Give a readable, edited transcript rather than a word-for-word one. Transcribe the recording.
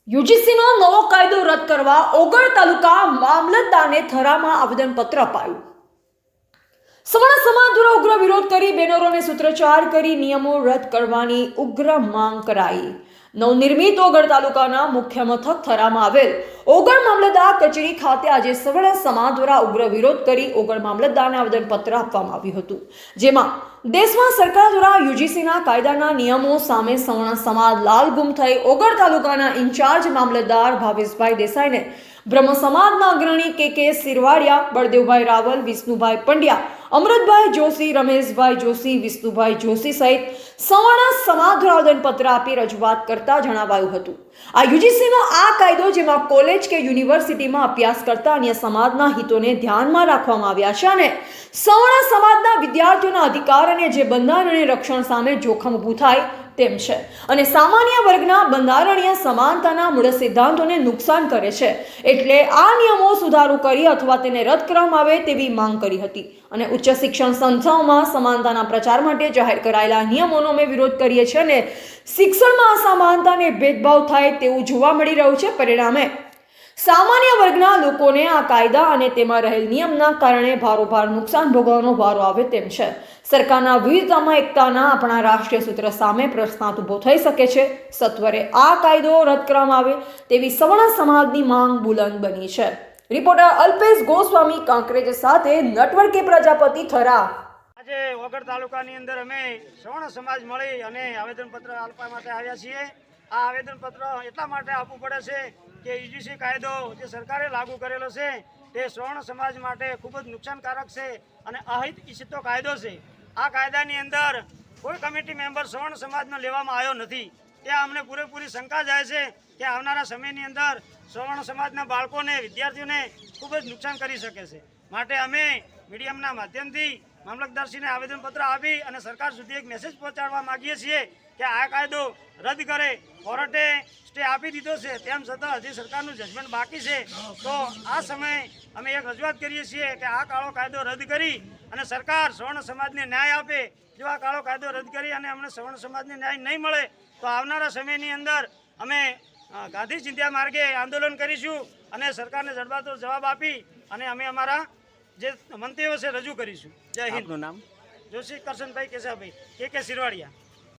યુજીસીનો નવો કાયદો રદ કરવા ઓગળ તાલુકા મામલતદારને થરામાં આવેદનપત્ર અપાયું। સવર્ણ સમાજ દ્વારા ઉગ્ર વિરોધ કરી બેનરોને સૂત્રોચ્ચાર કરી નિયમો રદ કરવાની ઉગ્ર માંગ કરાઈ। નવનિર્મિત ઓગળ તાલુકાના મુખ્ય મથક થરામાં આવેલ ઓગળ મામલતદાર કચેરી ખાતે આજે સવર્ણ સમાજ દ્વારા ઉગ્ર વિરોધ કરી ઓગળ મામલતદારને આવેદનપત્ર આપવામાં આવ્યું હતું, જેમાં દેશમાં સરકાર દ્વારા યુજીસીના કાયદાના નિયમો સામે સવર્ણ સમાજ લાલગુમ થઈ ઓગળ તાલુકાના ઇન્ચાર્જ મામલતદાર ભાવેશભાઈ દેસાઈને બ્રહ્મ સમાજના અગ્રણી કે સિરવાડિયા, બળદેવભાઈ રાવલ, વિષ્ણુભાઈ પંડ્યા, અમૃતભાઈ જોશી, રમેશભાઈ જોશી, વિષ્ણુભાઈ જોશી સહિત સવર્ણ સમાજ દ્વારા આવેદનપત્ર આપી રજૂઆત કરતા જણાવાયું હતું, આ યુજીસીનો આ કાયદો જેમાં કોલેજ કે યુનિવર્સિટીમાં અભ્યાસ કરતા અન્ય સમાજના હિતોને ધ્યાનમાં રાખવામાં આવ્યા છે અને સવર્ણ સમાજના વિદ્યાર્થીઓના અધિકાર અને જે બંધારણીય રક્ષણ સામે જોખમ ઊભું થાય તેમ છે અને સામાન્ય વર્ગના બંધારણીય સમાનતાના મૂળ સિદ્ધાંતોને નુકસાન કરે છે, એટલે આ નિયમો સુધારો કરી અથવા તેને રદ કરવામાં આવે તેવી માંગ કરી હતી અને ઉચ્ચ શિક્ષણ સંસ્થાઓમાં સમાનતાના પ્રચાર માટે જાહેર કરાયેલા નિયમોનો અમે વિરોધ કરીએ છીએ અને શિક્ષણમાં અસમાનતા અને ભેદભાવ થાય તેવું જોવા મળી રહ્યું છે। પરિણામે સામાન્ય વર્ગના લોકોને આ કાયદા અને તેમાં રહેલ નિયમના કારણે ભારોભાર નુકસાન ભોગવવાનો વારો આવે તેમ છે। સરકારના વિવિધતામાં એકતાના આપણા રાષ્ટ્રીય સૂત્ર સામે પ્રશ્નાર્થ ઊભો થઈ શકે છે। સત્વરે આ કાયદો રદ કરવામાં આવે તેવી સવર્ણ સમાજની માંગ બુલંદ બની છે। રિપોર્ટર અલ્પેશ ગોસ્વામી કાંકરેજ સાથે નટવર કે પ્રજાપતિ થરા। આજે ઓગળ તાલુકાની અંદર અમે સવર્ણ સમાજ મળી અને આવેદનપત્ર આપવા માટે આવ્યા છીએ। આ આવેદનપત્ર એટલા માટે આપવું પડે છે કે યુજીસી કાયદો જે સરકારે લાગુ કરેલો છે તે સવર્ણ સમાજ માટે ખૂબ જ નુકસાનકારક છે અને અહિત ઇચ્છિતો કાયદો છે। આ કાયદાની અંદર કોઈ કમિટી મેમ્બર સવર્ણ સમાજનો લેવામાં આવ્યો નથી। ત્યાં અમને પૂરેપૂરી શંકા જાય છે કે આવનારા સમયની અંદર સવર્ણ સમાજના બાળકોને, વિદ્યાર્થીઓને ખૂબ જ નુકસાન કરી શકે છે। માટે અમે મીડિયમના માધ્યમથી મામલતદારશ્રીને આવેદનપત્ર આપી અને સરકાર સુધી એક મેસેજ પહોંચાડવા માગીએ છીએ કે આ કાયદો રદ કરે। કોર્ટે સ્ટે આપી દીધો છે, તેમ છતાં હજી સરકારનું જજમેન્ટ બાકી છે, તો આ સમયે અમે એક રજૂઆત કરીએ છીએ કે આ કાળો કાયદો રદ કરી અને સરકાર સવર્ણ સમાજને ન્યાય આપે। જો આ કાળો કાયદો રદ કરી અને અમને સવર્ણ સમાજને ન્યાય નહીં મળે તો આવનારા સમયની અંદર અમે ગાંધી ચિંધ્યા માર્ગે આંદોલન કરીશું અને સરકારને જડબાતોડ જવાબ આપી અને અમે અમારા જે મંતવ્યો છે રજૂ કરીશું। જય હિન્દ। આપનું નામ? જોશી કરશનભાઈ કેશાભાઈ, કે સિરવાડિયા।